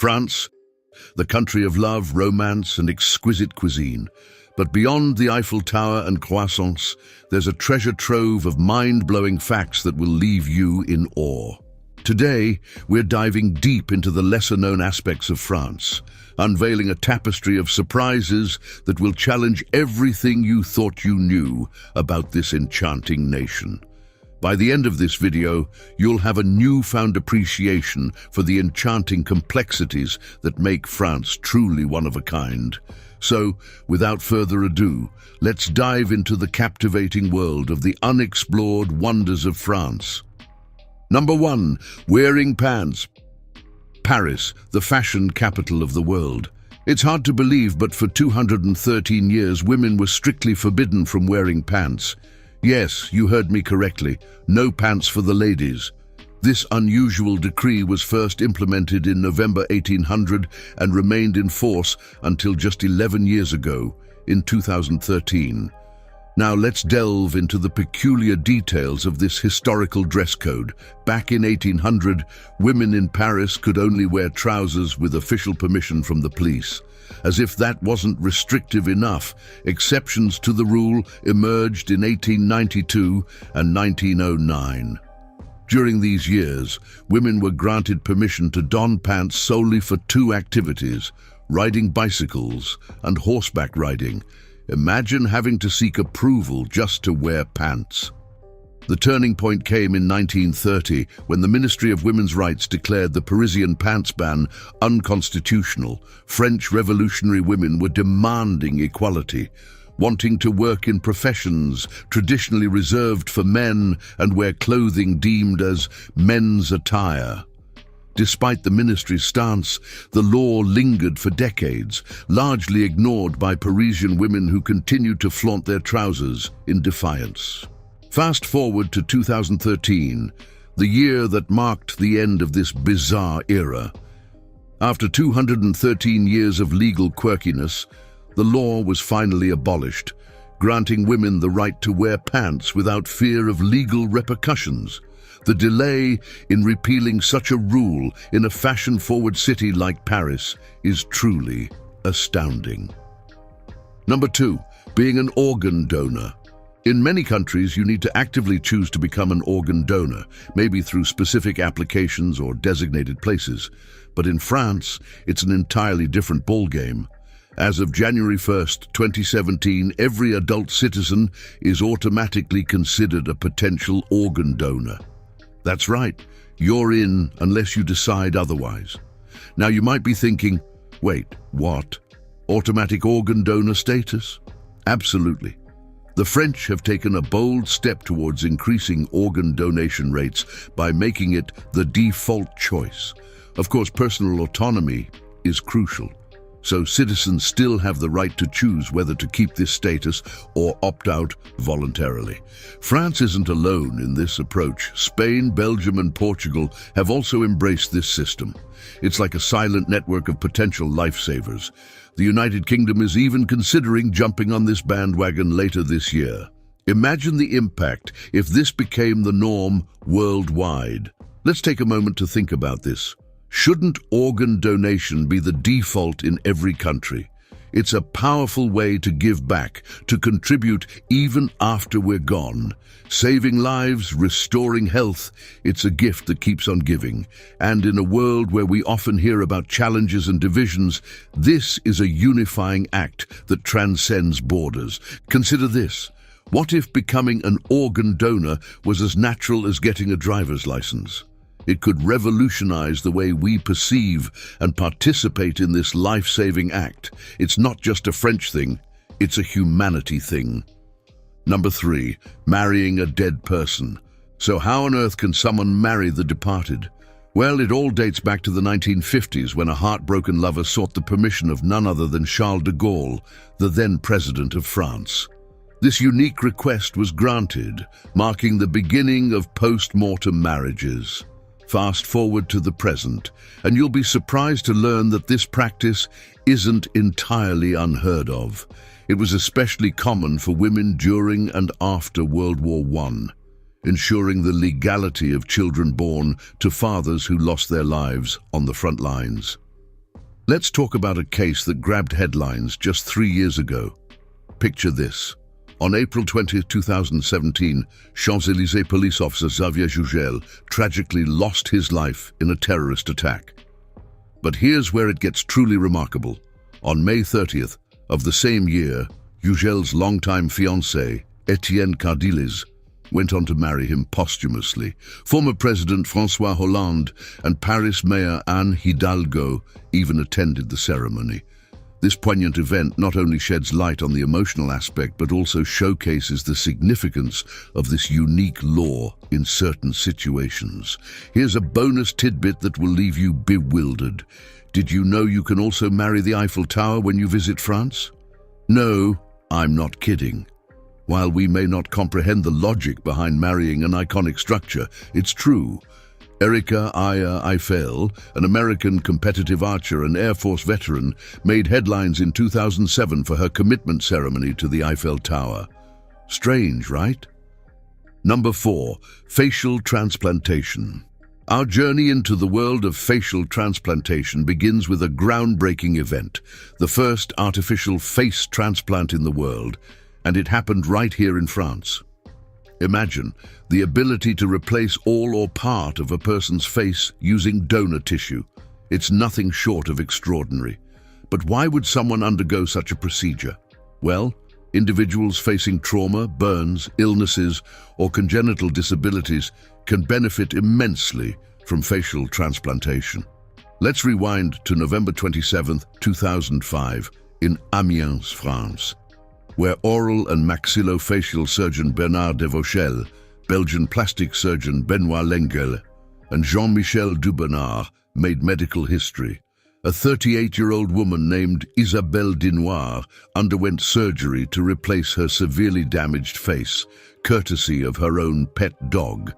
France, the country of love, romance, and exquisite cuisine. But beyond the Eiffel Tower and croissants, there's a treasure trove of mind-blowing facts that will leave you in awe. Today, we're diving deep into the lesser-known aspects of France, unveiling a tapestry of surprises that will challenge everything you thought you knew about this enchanting nation. By the end of this video, you'll have a newfound appreciation for the enchanting complexities that make France truly one of a kind. So, without further ado, let's dive into the captivating world of the unexplored wonders of France. Number 1. Wearing pants. Paris, the fashion capital of the world. It's hard to believe, but for 213 years, women were strictly forbidden from wearing pants. Yes, you heard me correctly. No pants for the ladies. This unusual decree was first implemented in November 1800 and remained in force until just 11 years ago, in 2013. Now let's delve into the peculiar details of this historical dress code. Back in 1800, women in Paris could only wear trousers with official permission from the police. As if that wasn't restrictive enough, exceptions to the rule emerged in 1892 and 1909. During these years, women were granted permission to don pants solely for 2 activities: riding bicycles and horseback riding. Imagine having to seek approval just to wear pants. The turning point came in 1930 when the Ministry of Women's Rights declared the Parisian pants ban unconstitutional. French revolutionary women were demanding equality, wanting to work in professions traditionally reserved for men and wear clothing deemed as men's attire. Despite the ministry's stance, the law lingered for decades, largely ignored by Parisian women who continued to flaunt their trousers in defiance. Fast forward to 2013, the year that marked the end of this bizarre era. After 213 years of legal quirkiness, the law was finally abolished, granting women the right to wear pants without fear of legal repercussions. The delay in repealing such a rule in a fashion-forward city like Paris is truly astounding. Number 2. Being an organ donor. In many countries, you need to actively choose to become an organ donor, maybe through specific applications or designated places. But in France, it's an entirely different ballgame. As of January 1st, 2017, every adult citizen is automatically considered a potential organ donor. That's right, you're in unless you decide otherwise. Now you might be thinking, wait, what? Automatic organ donor status? Absolutely. The French have taken a bold step towards increasing organ donation rates by making it the default choice. Of course, personal autonomy is crucial, so citizens still have the right to choose whether to keep this status or opt out voluntarily. France isn't alone in this approach. Spain, Belgium, and Portugal have also embraced this system. It's like a silent network of potential lifesavers. The United Kingdom is even considering jumping on this bandwagon later this year. Imagine the impact if this became the norm worldwide. Let's take a moment to think about this. Shouldn't organ donation be the default in every country? It's a powerful way to give back, to contribute even after we're gone. Saving lives, restoring health, it's a gift that keeps on giving. And in a world where we often hear about challenges and divisions, this is a unifying act that transcends borders. Consider this. What if becoming an organ donor was as natural as getting a driver's license? It could revolutionize the way we perceive and participate in this life-saving act. It's not just a French thing, it's a humanity thing. Number 3, marrying a dead person. So how on earth can someone marry the departed? Well, it all dates back to the 1950s when a heartbroken lover sought the permission of none other than Charles de Gaulle, the then president of France. This unique request was granted, marking the beginning of post-mortem marriages. Fast forward to the present, and you'll be surprised to learn that this practice isn't entirely unheard of. It was especially common for women during and after World War I, ensuring the legality of children born to fathers who lost their lives on the front lines. Let's talk about a case that grabbed headlines just 3 years ago. Picture this. On April 20, 2017, Champs-Élysées police officer Xavier Jougel tragically lost his life in a terrorist attack. But here's where it gets truly remarkable. On May 30th of the same year, Jougel's longtime fiancée, Etienne Cardiles, went on to marry him posthumously. Former President François Hollande and Paris Mayor Anne Hidalgo even attended the ceremony. This poignant event not only sheds light on the emotional aspect but also showcases the significance of this unique law in certain situations. Here's a bonus tidbit that will leave you bewildered. Did you know you can also marry the Eiffel Tower when you visit France? No, I'm not kidding. While we may not comprehend the logic behind marrying an iconic structure, it's true. Erika Aya Eiffel, an American competitive archer and Air Force veteran, made headlines in 2007 for her commitment ceremony to the Eiffel Tower. Strange, right? Number 4. Facial transplantation. Our journey into the world of facial transplantation begins with a groundbreaking event, the first artificial face transplant in the world, and it happened right here in France. Imagine the ability to replace all or part of a person's face using donor tissue. It's nothing short of extraordinary. But why would someone undergo such a procedure? Well, individuals facing trauma, burns, illnesses, or congenital disabilities can benefit immensely from facial transplantation. Let's rewind to November 27, 2005, in Amiens, France, where oral and maxillofacial surgeon Bernard Devauchel, Belgian plastic surgeon Benoit Lengel, and Jean-Michel Dubernard made medical history. A 38-year-old woman named Isabelle Dinoir underwent surgery to replace her severely damaged face, courtesy of her own pet dog.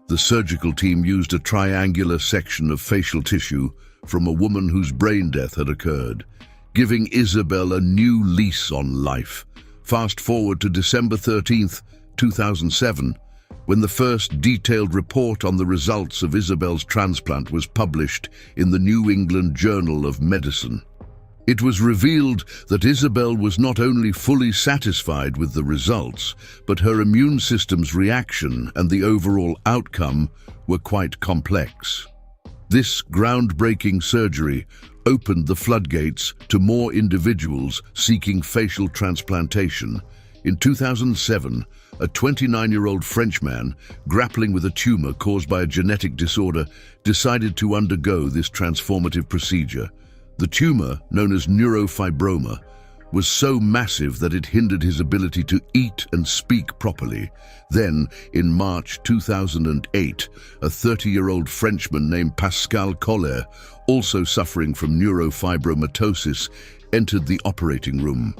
The surgical team used a triangular section of facial tissue from a woman whose brain death had occurred, giving Isabelle a new lease on life. Fast forward to December 13, 2007, when the first detailed report on the results of Isabelle's transplant was published in the New England Journal of Medicine. It was revealed that Isabelle was not only fully satisfied with the results, but her immune system's reaction and the overall outcome were quite complex. This groundbreaking surgery opened the floodgates to more individuals seeking facial transplantation. In 2007, a 29-year-old Frenchman grappling with a tumor caused by a genetic disorder decided to undergo this transformative procedure. The tumor, known as neurofibroma, was so massive that it hindered his ability to eat and speak properly. Then, in March 2008, a 30-year-old Frenchman named Pascal Collet, also suffering from neurofibromatosis, entered the operating room.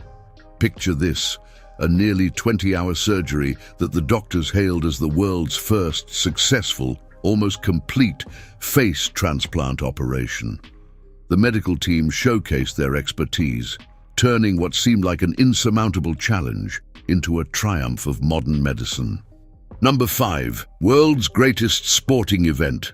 Picture this, a nearly 20-hour surgery that the doctors hailed as the world's first successful, almost complete, face transplant operation. The medical team showcased their expertise, turning what seemed like an insurmountable challenge into a triumph of modern medicine. Number 5. World's greatest sporting event.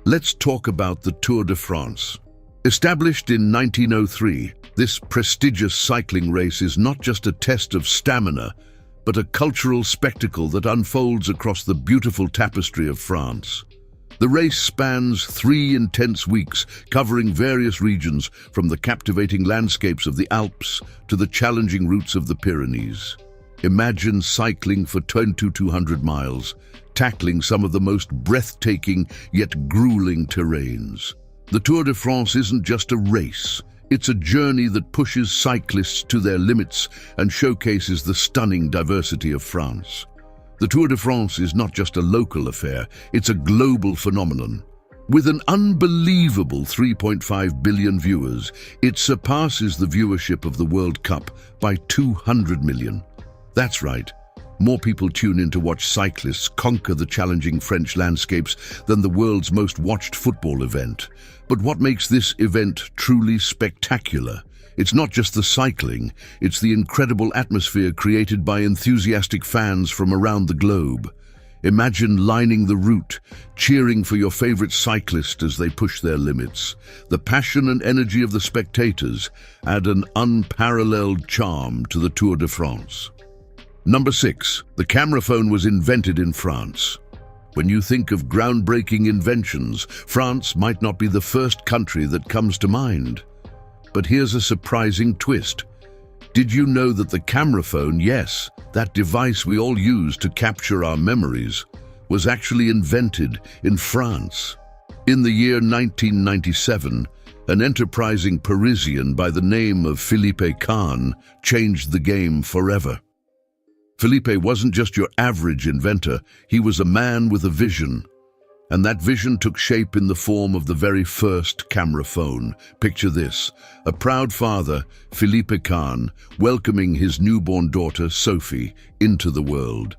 Let's talk about the Tour de France. Established in 1903, this prestigious cycling race is not just a test of stamina, but a cultural spectacle that unfolds across the beautiful tapestry of France. The race spans 3 intense weeks, covering various regions from the captivating landscapes of the Alps to the challenging routes of the Pyrenees. Imagine cycling for 2,200 miles, tackling some of the most breathtaking yet grueling terrains. The Tour de France isn't just a race. It's a journey that pushes cyclists to their limits and showcases the stunning diversity of France. The Tour de France is not just a local affair, it's a global phenomenon. With an unbelievable 3.5 billion viewers, it surpasses the viewership of the World Cup by 200 million. That's right, more people tune in to watch cyclists conquer the challenging French landscapes than the world's most watched football event. But what makes this event truly spectacular? It's not just the cycling, it's the incredible atmosphere created by enthusiastic fans from around the globe. Imagine lining the route, cheering for your favorite cyclist as they push their limits. The passion and energy of the spectators add an unparalleled charm to the Tour de France. Number 6. The camera phone was invented in France. When you think of groundbreaking inventions, France might not be the first country that comes to mind. But here's a surprising twist. Did you know that the camera phone, yes, that device we all use to capture our memories, was actually invented in France? In the year 1997, an enterprising Parisian by the name of Philippe Cahn changed the game forever. Philippe wasn't just your average inventor, he was a man with a vision. And that vision took shape in the form of the very first camera phone. Picture this, a proud father, Philippe Cahn, welcoming his newborn daughter, Sophie, into the world.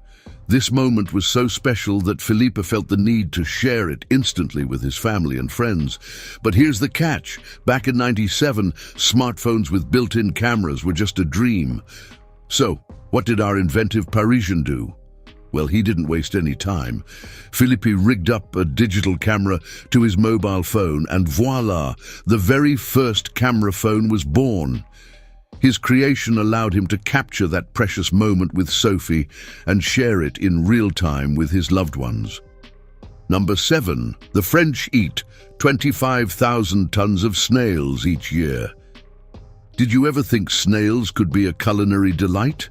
This moment was so special that Philippe felt the need to share it instantly with his family and friends. But here's the catch. Back in '97, smartphones with built-in cameras were just a dream. So, what did our inventive Parisian do? Well, he didn't waste any time. Philippe rigged up a digital camera to his mobile phone, and voila, the very first camera phone was born. His creation allowed him to capture that precious moment with Sophie and share it in real time with his loved ones. Number 7. The French eat 25,000 tons of snails each year. Did you ever think snails could be a culinary delight?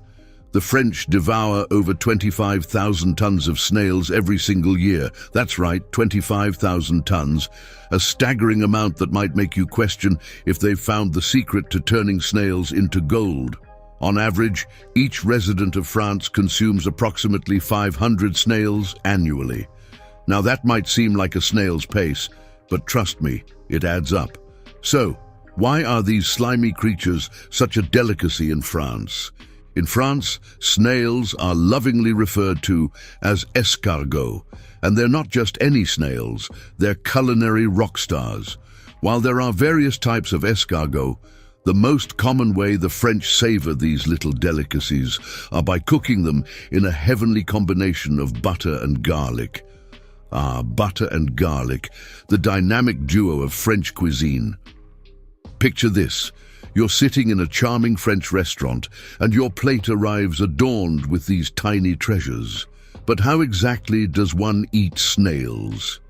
The French devour over 25,000 tons of snails every single year. That's right, 25,000 tons, a staggering amount that might make you question if they've found the secret to turning snails into gold. On average, each resident of France consumes approximately 500 snails annually. Now that might seem like a snail's pace, but trust me, it adds up. So, why are these slimy creatures such a delicacy in France? In France, snails are lovingly referred to as escargots, and they're not just any snails, they're culinary rock stars. While there are various types of escargot, the most common way the French savor these little delicacies are by cooking them in a heavenly combination of butter and garlic. Ah, butter and garlic, the dynamic duo of French cuisine. Picture this. You're sitting in a charming French restaurant, and your plate arrives adorned with these tiny treasures. But how exactly does one eat snails?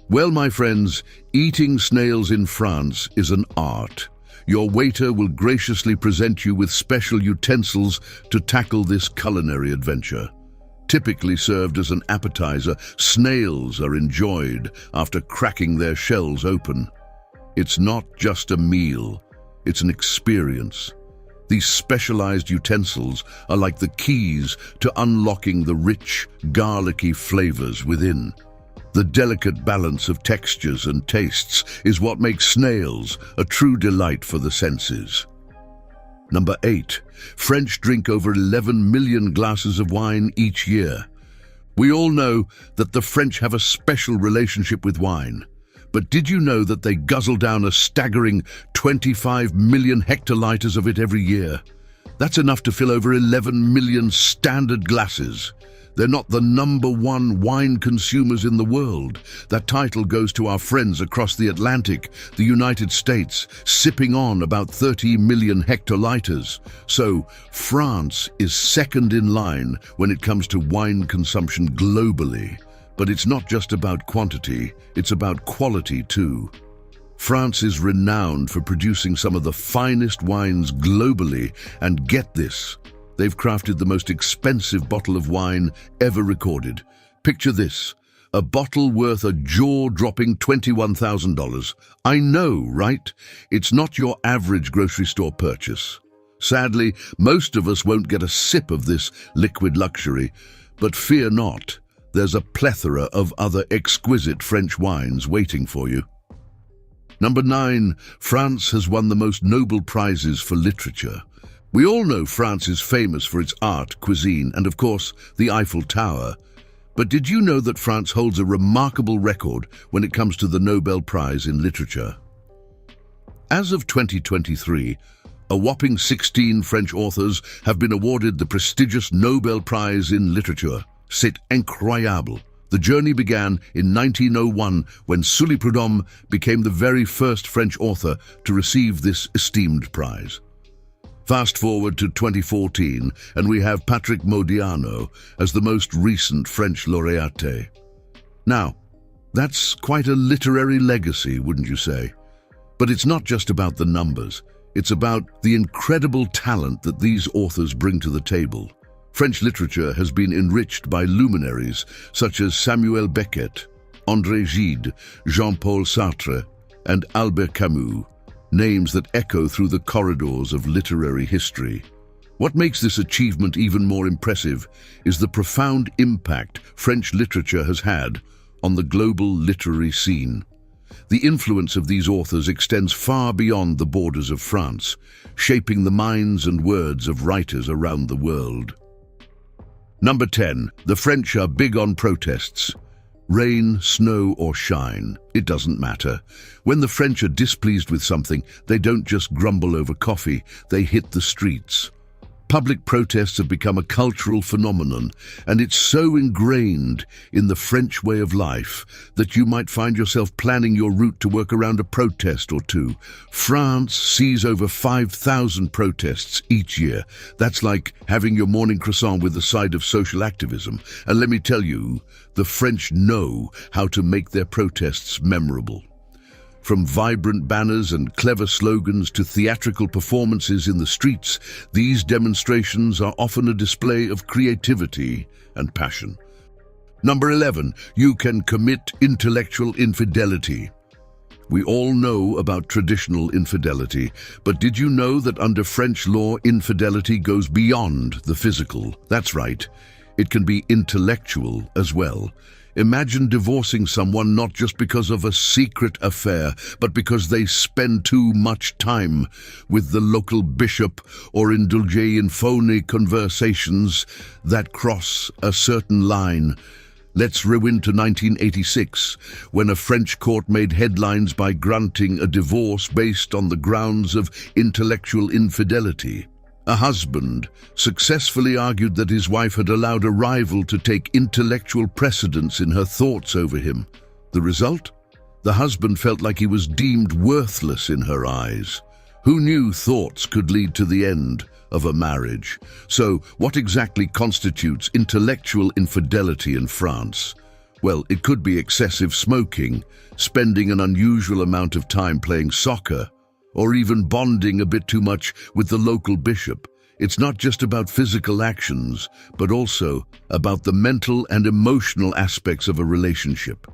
Well, my friends, eating snails in France is an art. Your waiter will graciously present you with special utensils to tackle this culinary adventure. Typically served as an appetizer, snails are enjoyed after cracking their shells open. It's not just a meal. It's an experience. These specialized utensils are like the keys to unlocking the rich, garlicky flavors within. The delicate balance of textures and tastes is what makes snails a true delight for the senses. Number 8. French drink over 11 million glasses of wine each year. We all know that the French have a special relationship with wine. But did you know that they guzzle down a staggering 25 million hectoliters of it every year? That's enough to fill over 11 million standard glasses. They're not the #1 wine consumers in the world. That title goes to our friends across the Atlantic, the United States, sipping on about 30 million hectoliters. So, France is second in line when it comes to wine consumption globally. But it's not just about quantity, it's about quality too. France is renowned for producing some of the finest wines globally, and get this, they've crafted the most expensive bottle of wine ever recorded. Picture this, a bottle worth a jaw-dropping $21,000. I know, right? It's not your average grocery store purchase. Sadly, most of us won't get a sip of this liquid luxury, but fear not. There's a plethora of other exquisite French wines waiting for you. Number 9. France has won the most Nobel Prizes for literature. We all know France is famous for its art, cuisine, and of course, the Eiffel Tower. But did you know that France holds a remarkable record when it comes to the Nobel Prize in literature? As of 2023, a whopping 16 French authors have been awarded the prestigious Nobel Prize in literature. C'est incroyable. The journey began in 1901 when Sully Prudhomme became the very first French author to receive this esteemed prize. Fast forward to 2014 and we have Patrick Modiano as the most recent French laureate. Now, that's quite a literary legacy, wouldn't you say? But it's not just about the numbers. It's about the incredible talent that these authors bring to the table. French literature has been enriched by luminaries such as Samuel Beckett, André Gide, Jean-Paul Sartre, and Albert Camus, names that echo through the corridors of literary history. What makes this achievement even more impressive is the profound impact French literature has had on the global literary scene. The influence of these authors extends far beyond the borders of France, shaping the minds and words of writers around the world. Number 10. The French are big on protests. Rain, snow, or shine, it doesn't matter. When the French are displeased with something, they don't just grumble over coffee, they hit the streets. Public protests have become a cultural phenomenon, and it's so ingrained in the French way of life that you might find yourself planning your route to work around a protest or two. France sees over 5,000 protests each year. That's like having your morning croissant with a side of social activism. And let me tell you, the French know how to make their protests memorable. From vibrant banners and clever slogans to theatrical performances in the streets, these demonstrations are often a display of creativity and passion. Number 11. You can commit intellectual infidelity. We all know about traditional infidelity, but did you know that under French law, infidelity goes beyond the physical? That's right. It can be intellectual as well. Imagine divorcing someone not just because of a secret affair, but because they spend too much time with the local bishop or indulge in phony conversations that cross a certain line. Let's rewind to 1986, when a French court made headlines by granting a divorce based on the grounds of intellectual infidelity. A husband successfully argued that his wife had allowed a rival to take intellectual precedence in her thoughts over him. The result? The husband felt like he was deemed worthless in her eyes. Who knew thoughts could lead to the end of a marriage? So, what exactly constitutes intellectual infidelity in France? Well, it could be excessive smoking, spending an unusual amount of time playing soccer, or even bonding a bit too much with the local bishop. It's not just about physical actions, but also about the mental and emotional aspects of a relationship.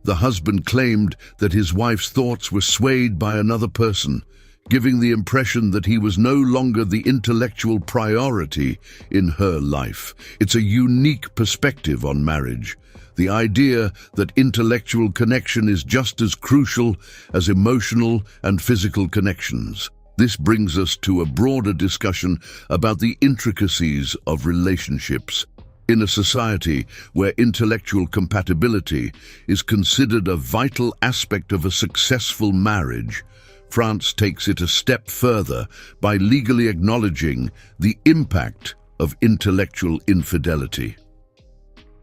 The husband claimed that his wife's thoughts were swayed by another person, giving the impression that he was no longer the intellectual priority in her life. It's a unique perspective on marriage. The idea that intellectual connection is just as crucial as emotional and physical connections. This brings us to a broader discussion about the intricacies of relationships. In a society where intellectual compatibility is considered a vital aspect of a successful marriage, France takes it a step further by legally acknowledging the impact of intellectual infidelity.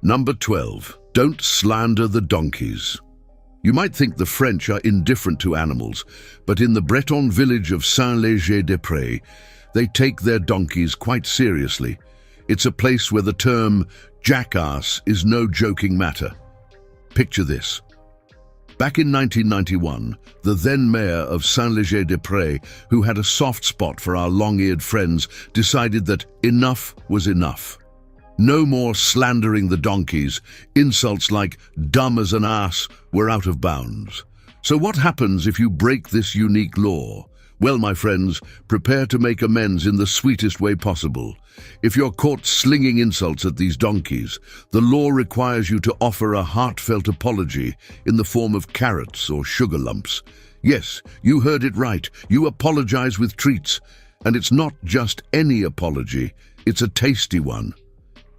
Number 12. Don't slander the donkeys. You might think the French are indifferent to animals, but in the Breton village of Saint-Léger-des-Prés, they take their donkeys quite seriously. It's a place where the term jackass is no joking matter. Picture this. Back in 1991, the then mayor of Saint-Léger-des-Prés, who had a soft spot for our long-eared friends, decided that enough was enough. No more slandering the donkeys. Insults like dumb as an ass were out of bounds. So what happens if you break this unique law? Well, my friends, prepare to make amends in the sweetest way possible. If you're caught slinging insults at these donkeys, the law requires you to offer a heartfelt apology in the form of carrots or sugar lumps. Yes, you heard it right. You apologize with treats. And it's not just any apology, it's a tasty one.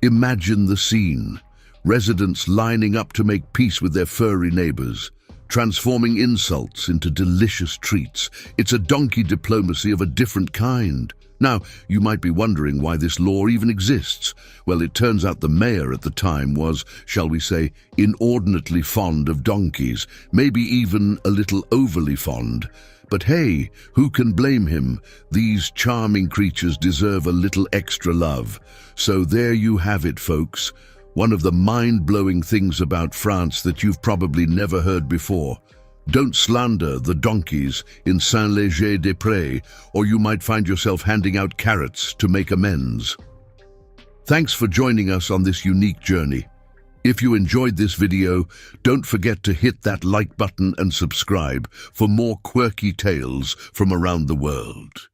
Imagine the scene. Residents lining up to make peace with their furry neighbors, transforming insults into delicious treats. It's a donkey diplomacy of a different kind. Now, you might be wondering why this law even exists. Well, it turns out the mayor at the time was, shall we say, inordinately fond of donkeys, maybe even a little overly fond. But hey, who can blame him? These charming creatures deserve a little extra love. So there you have it, folks. One of the mind-blowing things about France that you've probably never heard before. Don't slander the donkeys in Saint-Léger-des-Prés, or you might find yourself handing out carrots to make amends. Thanks for joining us on this unique journey. If you enjoyed this video, don't forget to hit that like button and subscribe for more quirky tales from around the world.